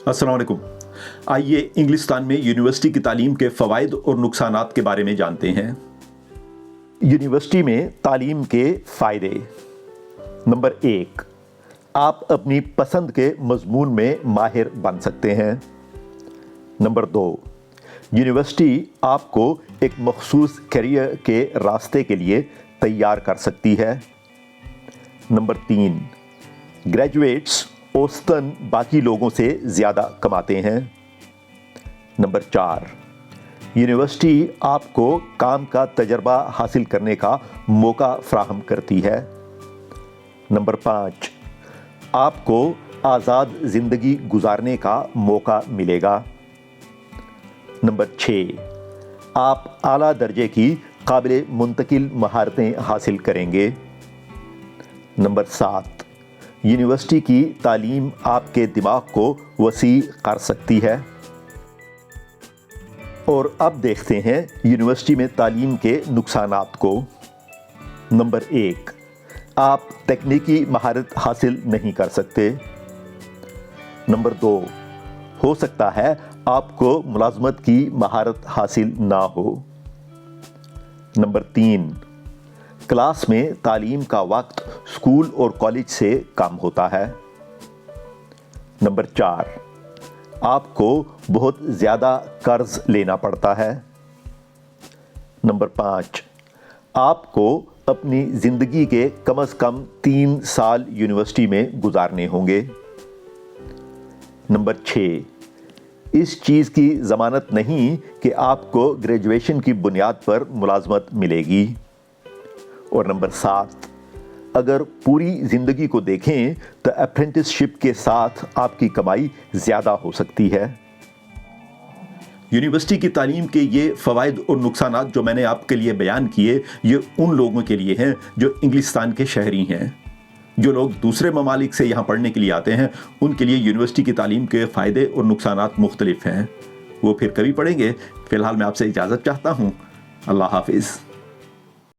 अस्सलाम वालेकुम। आइए इंग्लिस्तान में यूनिवर्सिटी की तालीम के फ़वाइद और नुकसानात के बारे में जानते हैं। यूनिवर्सिटी में तालीम के फ़ायदे। नंबर 1, आप अपनी पसंद के मज़मून में माहिर बन सकते हैं। नंबर 2, यूनिवर्सिटी आपको एक मखसूस करियर के रास्ते के लिए तैयार कर सकती है। नंबर 3, ग्रेजुएट्स औसतन बाकी लोगों से ज़्यादा कमाते हैं। नंबर 4, यूनिवर्सिटी आपको काम का तजर्बा हासिल करने का मौका फ़राहम करती है। नंबर 5, आपको आज़ाद ज़िंदगी गुजारने का मौका मिलेगा। नंबर 6, आप आला दर्जे की काबिल मुंतकिल महारतें हासिल करेंगे। नंबर 7, यूनिवर्सिटी की तालीम आपके दिमाग को वसी कर सकती है। और अब देखते हैं यूनिवर्सिटी में तालीम के नुकसानात को। नंबर 1, आप तकनीकी महारत हासिल नहीं कर सकते। नंबर 2, हो सकता है आपको मुलाजमत की महारत हासिल ना हो। नंबर 3, क्लास में तालीम का वक्त स्कूल और कॉलेज से कम होता है। नंबर 4, आपको बहुत ज़्यादा कर्ज लेना पड़ता है। नंबर 5, आपको अपनी ज़िंदगी के कम से कम 3 साल यूनिवर्सिटी में गुजारने होंगे। नंबर 6, इस चीज़ की ज़मानत नहीं कि आपको ग्रेजुएशन की बुनियाद पर मुलाजमत मिलेगी। और नंबर 7, अगर पूरी ज़िंदगी को देखें तो अप्रेंटिसशिप के साथ आपकी कमाई ज़्यादा हो सकती है। यूनिवर्सिटी की तालीम के ये फ़वाइद और नुकसानात जो मैंने आपके लिए बयान किए, ये उन लोगों के लिए हैं जो इंग्लिस्तान के शहरी हैं। जो लोग दूसरे ममालिक से यहाँ पढ़ने के लिए आते हैं, उनके लिए यूनिवर्सिटी की तालीम के फ़ायदे और नुकसानात मुख्तलिफ हैं। वो फिर कभी पढ़ेंगे। फ़िलहाल मैं आपसे इजाज़त चाहता हूँ। अल्लाह हाफिज़।